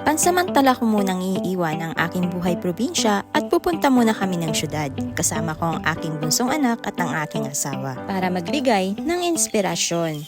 Pansamantala ko munang iiwan ang aking buhay probinsya at pupunta muna kami ng syudad. Kasama ko ang aking bunsong anak at ang aking asawa para magbigay ng inspirasyon.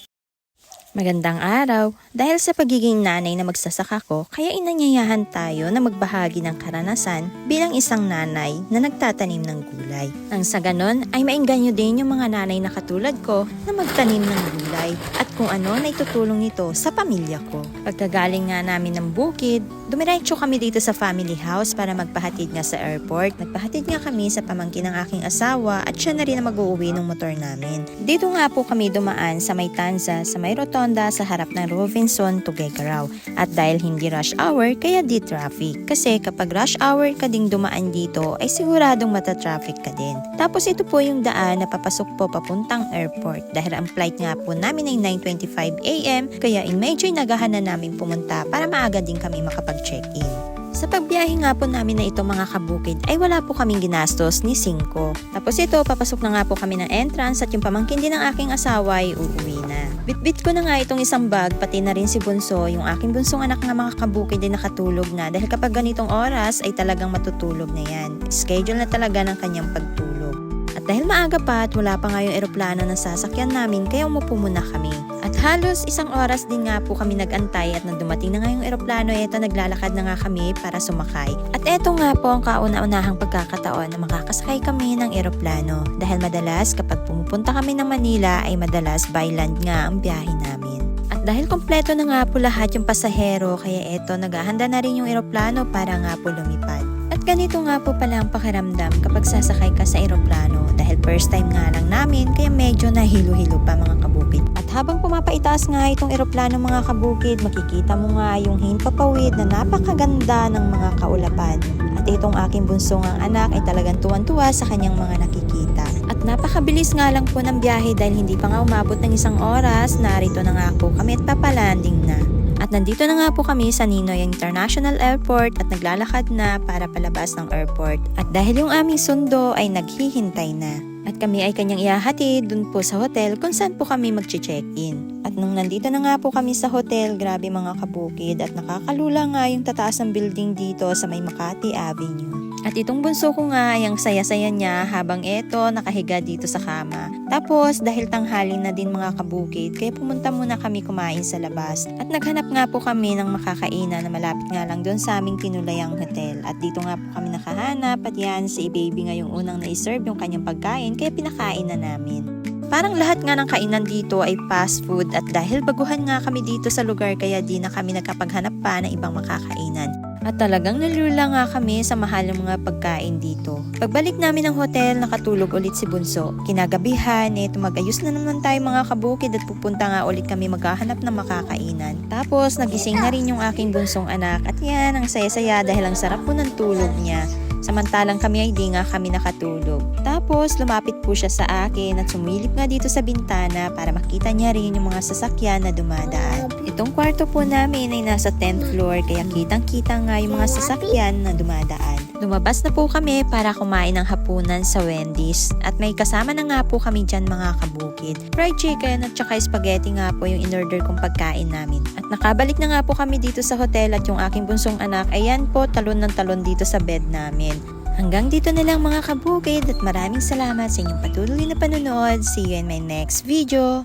Magandang araw! Dahil sa pagiging nanay na magsasaka ko, kaya inanyayahan tayo na magbahagi ng karanasan bilang isang nanay na nagtatanim ng gulay. Nang sa ganon ay maengganyo din yung mga nanay na katulad ko na magtanim ng gulay at kung ano na itutulong nito sa pamilya ko. Pagkagaling nga namin ng bukid, dumiretso kami dito sa family house para magpahatid nga sa airport. Nagpahatid nga kami sa pamangkin ng aking asawa at siya na rin na mag-uuwi ng motor namin. Dito nga po kami dumaan sa may Tanza, sa may rotonda sa harap ng Robinson Tuguegarao. At dahil hindi rush hour, kaya di traffic. Kasi kapag rush hour ka ding dumaan dito, ay siguradong mata-traffic ka din. Tapos ito po yung daan na papasok po papuntang airport. Dahil ang flight nga po namin ay 9:25 AM, kaya in medyo nagahan na namin pumunta para maaga din kami makapag-check-in. Sa pagbiyahe nga po namin na ito mga kabukid ay wala po kaming ginastos ni Cinco. Tapos ito, papasok na nga po kami ng entrance at yung pamangkin din ng aking asawa ay uuwi na. Bitbit ko na nga itong isang bag, pati na rin si Bunso, yung aking bunsong anak nga mga kabukid ay nakatulog na dahil kapag ganitong oras ay talagang matutulog na yan. Schedule na talaga ng kanyang pagtulog. At dahil maaga pa at wala pa nga yung eroplano na sasakyan namin kaya umupo muna kami. At halos isang oras din nga po kami nag-antay at nang dumating na nga yung eroplano, eto naglalakad na nga kami para sumakay. At eto nga po ang kauna-unahang pagkakataon na makakasakay kami ng eroplano. Dahil madalas kapag pumupunta kami ng Manila ay madalas by land nga ang biyahe namin. At dahil kompleto na nga po lahat yung pasahero, kaya eto naghahanda na rin yung eroplano para nga po lumipad. At ganito nga po pala ang pakiramdam kapag sasakay ka sa eroplano dahil first time nga lang namin kaya medyo nahilo-hilo pa mga kabukid. At habang pumapaitaas nga itong eroplano mga kabukid, makikita mo nga yung himpapawid na napakaganda ng mga kaulapan. At itong aking bunsong ang anak ay talagang tuwan-tuwa sa kanyang mga nakikita. At napakabilis nga lang po ng biyahe dahil hindi pa nga umabot ng isang oras, narito na nga po kami at papalanding na. At nandito na nga po kami sa Ninoy International Airport at naglalakad na para palabas ng airport. At dahil yung aming sundo ay naghihintay na. At kami ay kanyang ihahatid dun po sa hotel kung saan po kami mag-check-in. At nung nandito na nga po kami sa hotel, grabe mga kabukid at nakakalula nga yung tataas ng building dito sa may Makati Avenue. At itong bunso ko nga ay ang saya-saya niya habang eto nakahiga dito sa kama. Tapos dahil tanghali na din mga kabukid, kaya pumunta muna kami kumain sa labas. At naghanap nga po kami ng makakainan na malapit nga lang doon sa aming tinulayang hotel. At dito nga po kami nakahanap at yan si baby nga yung unang na-serve yung kanyang pagkain kaya pinakain na namin. Parang lahat nga ng kainan dito ay fast food at dahil baguhan nga kami dito sa lugar kaya di na kami nagkapaghanap pa ng ibang makakainan. At talagang nalula nga kami sa mahal ng mga pagkain dito. Pagbalik namin ng hotel, nakatulog ulit si Bunso. Kinagabihan, mag-ayos na naman tayo mga kabukid at pupunta nga ulit kami maghahanap ng makakainan. Tapos nagising na rin yung aking bunsong anak at yan, ang saya-saya dahil ang sarap po ng tulog niya. Samantalang kami ay di nga kami nakatulog. Tapos lumapit po siya sa akin at sumilip nga dito sa bintana para makita niya rin yung mga sasakyan na dumadaan. Itong kwarto po namin ay nasa 10th floor kaya kitang-kita nga yung mga sasakyan na dumadaan. Lumabas na po kami para kumain ng hapunan sa Wendy's at may kasama na nga po kami dyan mga kabukid. Fried chicken at saka spaghetti nga po yung in-order kong pagkain namin. At nakabalik na nga po kami dito sa hotel at yung aking bunsong anak ayan po talon ng talon dito sa bed namin. Hanggang dito na lang mga kabukid at maraming salamat sa inyong patuloy na panonood. See you in my next video!